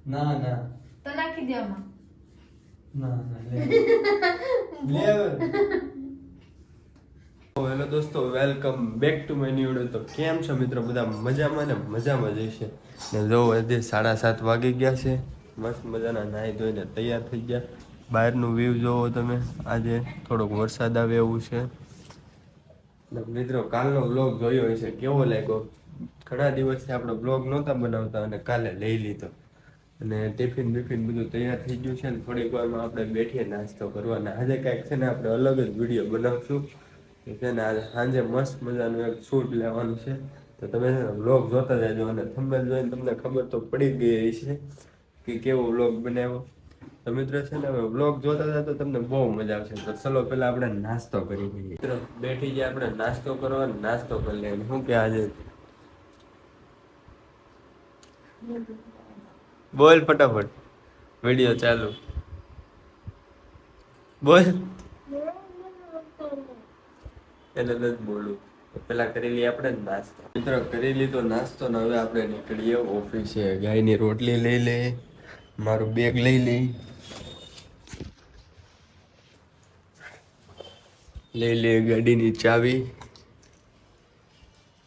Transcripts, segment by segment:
ના ના તો નાખી દે આમાં. ના ના લે લે. હેલો દોસ્તો, welcome back to my new video. તો કેમ છો મિત્રો? બધા મજામાં ને મજામાં જ છે ને. જો હજી 7:30 વાગી ગયા છે. મસ્ત મજાના નાહી ધોઈને તૈયાર થઈ ગયા. બહારનું વ્યૂ જોવો તમે. આજે થોડોક વરસાદ આવે એવું છે. મિત્રો કાલનો વ્લોગ જોયો હશે, કેવો લાગ્યો? ઘણા દિવસથી આપણે વ્લોગ નહોતા બનાવતા અને કાલે લઈ લીધો. અને ટિફિન બિફિન બધું તૈયાર થઈ ગયું છે ને થોડીક વારમાં આપણે બેઠીએ નાસ્તો કરવાના. આજે કાંઈક છે ને આપણે અલગ જ વિડીયો બનાવશું. છે ને આજે સાંજે મસ્ત મજાનું એક શૂટ લેવાનું છે. તો તમે છે ને વ્લોગ જોતા જાજો અને થંબનેલ જોઈને તમને ખબર તો પડી ગઈ છે કે કેવો વ્લોગ બનાવ્યો. તો મિત્રો છે ને હવે વ્લોગ જોતા જાય તો તમને બહુ મજા આવશે. તો ચલો પેલા આપણે નાસ્તો કરી લઈએ. મિત્રો બેઠી જાય આપણે નાસ્તો કરવા, નાસ્તો કરી લઈએ. શું કે આજે બોલ ફટાફટ, વિડીયો ચાલુ બોલ. એટલે જ બોલું. પેલા કરી લઈએ આપણે નાસ્તો. મિત્રો કરી લીધો નાસ્તો ને હવે આપણે નીકળીએ ઓફિસે. ગાયની રોટલી લઈ લે, મારું બેગ લઈ લઈ, લઈ લે ગાડીની ચાવી,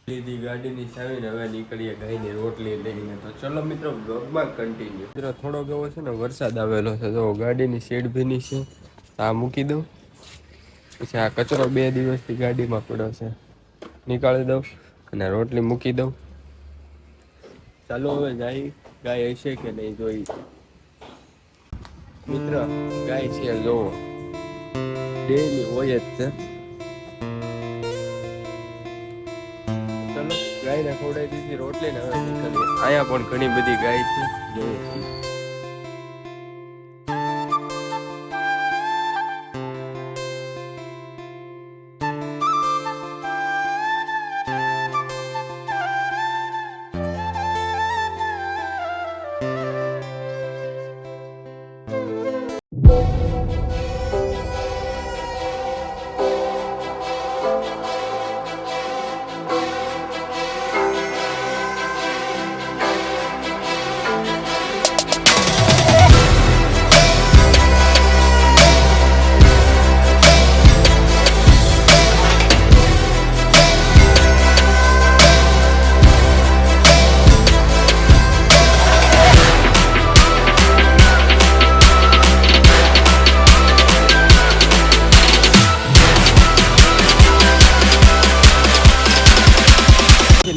લીધી ગાડીની ચાવી ને હવે નીકળીએ ગાયની રોટલી લઈને. તો ચલો મિત્રો બ્લોગમાં કન્ટિન્યુ. મિત્રો થોડોક એવો છે ને વરસાદ આવેલો છે. તો ગાડીની સીટ ભીની છે, આ મૂકી દઉં. પછી આ કચરો 2 દિવસથી ગાડીમાં પડ્યો છે, નીકાળી દઉં અને રોટલી મૂકી દઉં. ચાલો હવે જાય. ગાય હશે કે નહીં જોઈ. મિત્ર ગાય છે જોવો, ડેલી હોય જ છે. ચાલો ગાયને ખવડાવી દીધી રોટલી ને હવે નીકળીએ. અહીંયા પણ ઘણી બધી ગાય છે જોવો.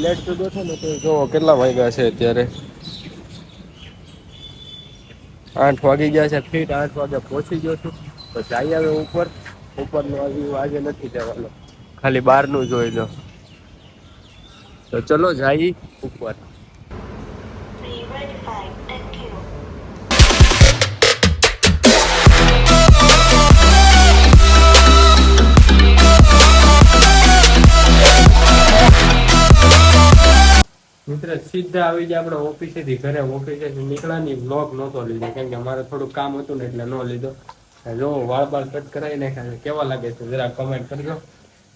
લેટ તો બેઠો ને તો જો કેટલા વાગ્યા છે અત્યારે. 8 વાગી ગયા છે. ફીટ 8 વાગે પહોંચી ગયો છું. તો જઈ આવે ઉપરનું આજે નથી જવાનું, ખાલી બહારનું જોઈ લો. તો ચલો જઈ ઉપર. મિત્ર સીધા આવી જાય આપણે ઓફિસેથી ઘરે. ઓફિસેથી નીકળાની વ્લોગ નહોતો લીધો કેમ કે મારે થોડું કામ હતું ને એટલે ન લીધો. જો વાળ બાળ કટ કરાવી નાખ્યા. કેવા લાગે છે જરા કમેન્ટ કરજો.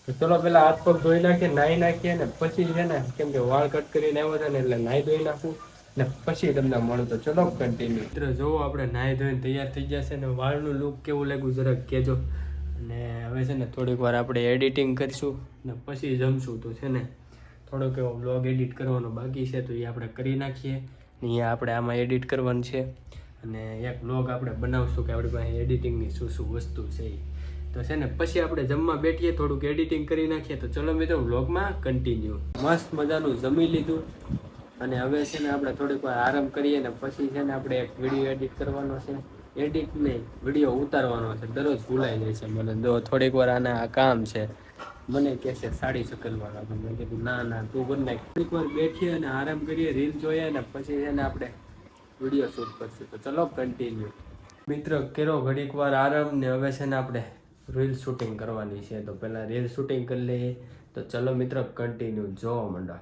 તો ચલો પેલા હાથ પગ ધોઈ નાખીએ, નાહી નાખીએ ને પછી છે ને કેમ કે વાળ કટ કરીને આવ્યો છે ને એટલે નાહી ધોઈ નાખું ને પછી તમને મળું. તો ચલો કન્ટિન્યુ. મિત્ર જો આપણે નાહી ધોઈને તૈયાર થઈ ગયા છે ને વાળનું લુક કેવું લાગ્યું જરાક કહેજો. અને હવે છે ને થોડીક વાર આપણે એડિટિંગ કરીશું ને પછી જમશું. તો છે ને થોડોક એવો બ્લોગ એડિટ કરવાનો બાકી છે તો એ આપણે કરી નાખીએ. અહીંયા આપણે આમાં એડિટ કરવાનું છે અને એક બ્લોગ આપણે બનાવશું કે આપણી પાસે એડિટિંગની શું શું વસ્તુ છે એ. તો છે ને પછી આપણે જમવા બેઠીએ, થોડુંક એડિટિંગ કરી નાખીએ. તો ચલો મિત્રો બ્લોગમાં કન્ટિન્યુ. મસ્ત મજાનું જમી લીધું અને હવે છે ને આપણે થોડીક વાર આરામ કરીએ ને પછી છે ને આપણે એક વિડીયો એડિટ કરવાનો છે. એડિટ નહીં, વિડીયો ઉતારવાનો છે. દરરોજ ભૂલાઈ જાય છે મને. જો થોડીક વાર આના આ કામ છે. મને કહે છે સાડી સકલવાળા. મેં કીધું ના ના તું કરી નાખ. થોડીક વાર બેઠીએ અને આરામ કરીએ, રીલ જોઈએ ને પછી એને આપણે વિડીયો શૂટ કરશું. તો ચલો કન્ટિન્યુ. મિત્ર કેરો ઘડીક વાર આરામ ને હવે છે ને આપણે રીલ શૂટિંગ કરવાની છે. તો પહેલાં રીલ શૂટિંગ કરી લઈએ. તો ચલો મિત્ર કન્ટિન્યુ જોવા માંડો.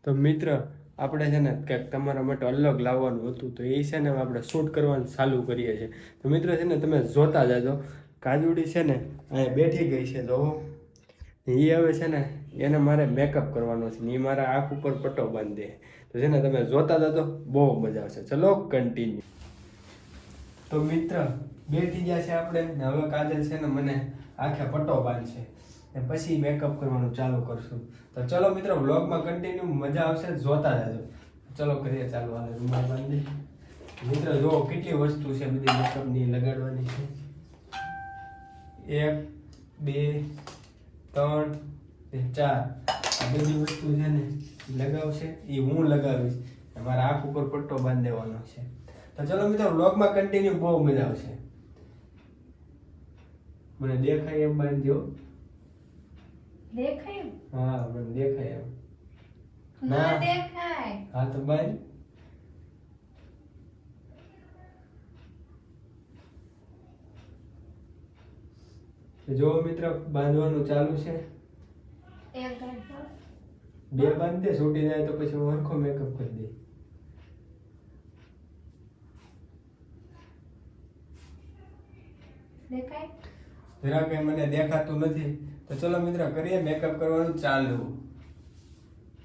તો મિત્ર આપણે છે ને કંઈક તમારા માટે અલગ લાવવાનું હતું, તો એ છે ને આપણે શૂટ કરવાનું ચાલુ કરીએ છીએ. તો મિત્રો છે ને તમે જોતા જાજો. કાજુડી છે ને અહીંયા બેઠી ગઈ છે, તો એ હવે છે ને એને મારે મેકઅપ કરવાનો છે ને એ મારા આંખ ઉપર પટ્ટો બાંધી દે. તો છે ને તમે જોતા જાજો, બહુ મજા આવશે. ચલો કન્ટિન્યુ. તો મિત્ર બેઠી ગયા છે આપણે ને હવે કાજલ છે ને મને આંખે પટ્ટો બાંધશે ને પછી મેકઅપ કરવાનું ચાલુ કરશું. તો ચલો મિત્રો વ્લોગમાં કન્ટિન્યુ, મજા આવશે, જોતા રહેજો. ચલો કરીએ ચાલુ. હાલે રૂમાલ બાંધી. મિત્ર જો કેટલી વસ્તુ છે બધી મેકઅપની લગાડવાની છે. 1 2 3 4 આ બધી વસ્તુ છે ને લગાવશે, એ હું લગાવીશ. મારા આંખ ઉપર પટ્ટો બાંધી દેવાનો છે. તો ચલો મિત્રો વ્લોગમાં કન્ટિન્યુ, બહુ મજા આવશે. મને દેખાય એમ બાંધજો. દેખાય? હા મને દેખાય એમ. ના દેખાય. હા તો બાંધ. જો મિત્ર બાંધવાનું ચાલુ છે. એક ઘંટો 2 બાંધ દે, છૂટી જાય તો પછી હું હરખો મેકઅપ કરી દે. દેખાય? જરા કે મને દેખાતું નથી. તો ચલો મિત્ર કરીએ મેકઅપ કરવાનું ચાલુ.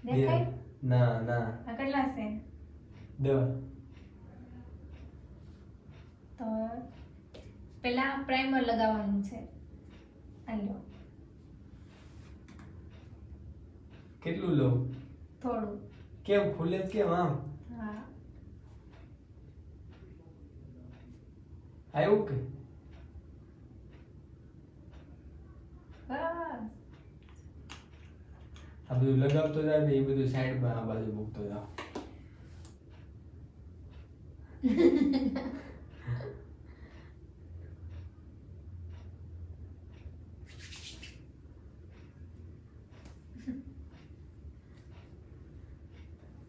દેખાય? ના ના આ કેટલા છે? 10. તો પહેલા પ્રાઇમર લગાવવાનું છે. આલો કેટલું લો? થોડું. કેમ ખુલે જ કેમ આમ? હા. આવ્યું કે? બસ. આ બધું લગાવતો જાય ને એ બધું સાઈડમાં આ બાજુ મૂકતો જાવ.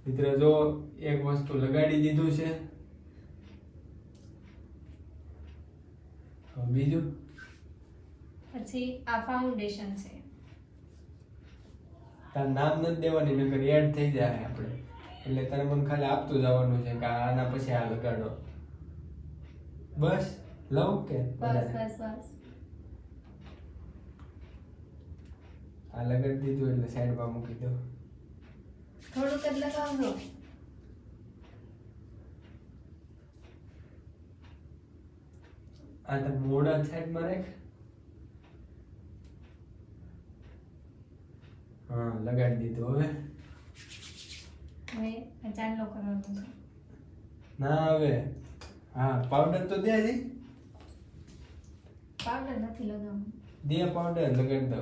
મિત્ર જો એક વસ્તુ લગાડી દીધું છે. હવે બીજું પછી આ ફાઉન્ડેશન છે. તાર નામ નથી દેવાની, નકર એડ થઈ જાય આપણે. એટલે તારે મને ખાલી આપતું જવાનું છે કે આના પછી આ લગાડો. બસ લઉં કે બસ બસ બસ. આ લગાડી દીધું એટલે સાઈડમાં મૂકી દો. થોડુંક જ લગાવજો. આ તો મોઢા સાઈડમાં રાખ. હા લગાડી દીધું. હવે હવે આ ચાંદલો કરવાનો છે. ના હવે હા પાવડર તો દે જી. પાવડર નથી લગાવવાનું. દે પાવડર લગાડી દો.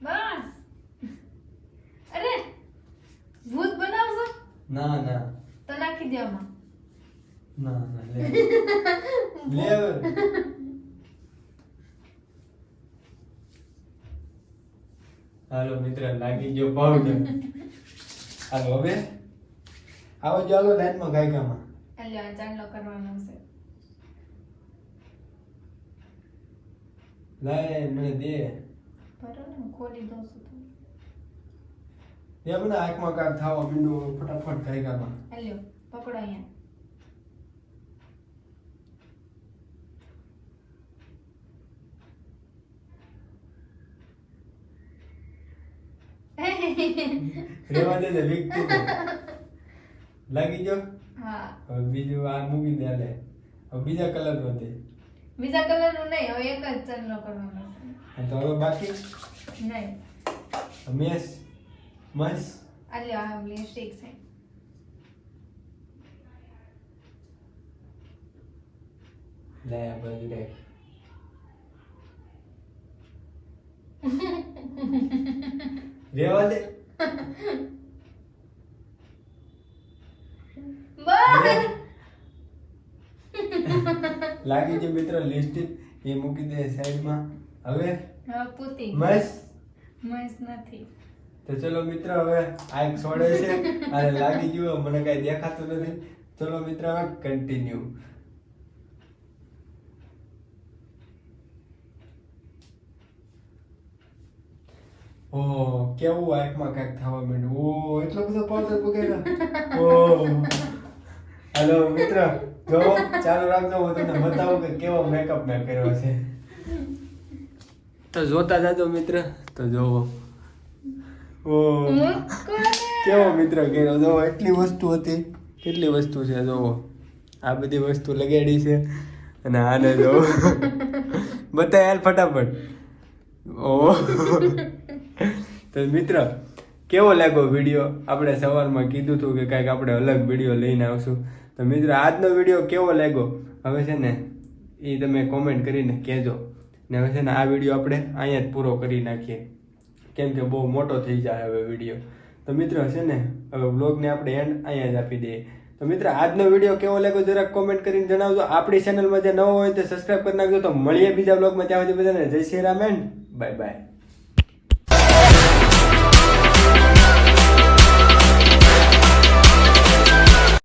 બસ. અરે ભૂત બનાવશો? ના ના તો નાખી દે આમાં. ના ના લે લે હવે. હાલો મિત્ર લાગી ગયો પાવડર. હાલો હવે આવો ચાલો લાઈનમાં ગાયકામાં. એટલે આ ચાંદલો કરવાનો છે. લાય મને દે. બરોબર ને હું ખોલી દઉં છું તમને. દે મને આંખમાં કાક થાવા મીંડું ફટાફટ ગાયકામાં. લ્યો પકડો અહીંયા. રેવા દે વ્યક્તિ લાગી ગયો. હા. હવે બીજું આ મૂકી દે. લે હવે બીજા કલર વધે. બીજા કલર નું નહીં, હવે એક જ ચાંદલો કરવાનો છે. તો હવે બાકી નહીં. મેસ મસ આ લ્યો આ લિપસ્ટિક છે. લે આ બાજુ રે. રેવા દે. બસ. લાગી ગયો મિત્ર લિપસ્ટિક. એ મૂકી દે સાઈડમાં. હવે હા પૂતી. મસ. મસ્ત નથી. તો ચલો મિત્ર હવે આંખ છોડે છે અને લાગી ગયું. મને કઈ દેખાતું નથી. ચલો મિત્ર હવે કન્ટિન્યુ. ઓ કેવું આંખમાં કાંઈક થવા માંડ્યું. ઓ એટલો બધો પાવડર બગાડ્યો. ઓ હાલો મિત્ર, જો ચાલુ રાખજો, હું તમને બતાવું કે કેવો મેકઅપ મેં કર્યો છે. તો જોતા જાજો મિત્ર. તો જોવો. ઓ કેવો મિત્ર કર્યો. જોવો એટલી વસ્તુ હતી. કેટલી વસ્તુ છે જોવો. આ બધી વસ્તુ લગાડી છે અને આને જોવો. બતાય હાલ ફટાફટ. ઓ તો મિત્ર કેવો લાગ્યો વિડીયો? આપણે સવારમાં કીધું હતું કે કાંઈક આપણે અલગ વિડીયો લઈને આવશું. તો મિત્ર આજનો વિડીયો કેવો લાગ્યો હવે છે ને એ તમે કોમેન્ટ કરીને કહેજો. ને હવે છે ને આ વિડીયો આપણે અહીંયા જ પૂરો કરી નાખીએ, કેમ કે બહુ મોટો થઈ જાય હવે વિડીયો. તો મિત્ર છે ને હવે વ્લોગને આપણે એન્ડ અહીંયા જ આપી દઈએ. તો મિત્ર આજનો વિડીયો કેવો લાગ્યો જરાક કોમેન્ટ કરીને જણાવજો. આપણી ચેનલમાં જે નવો હોય તે સબસ્ક્રાઈબ કરી નાખજો. તો મળીએ બીજા વ્લોગમાં. ત્યાં સુધી બધાને જય Shri Ram and bye bye.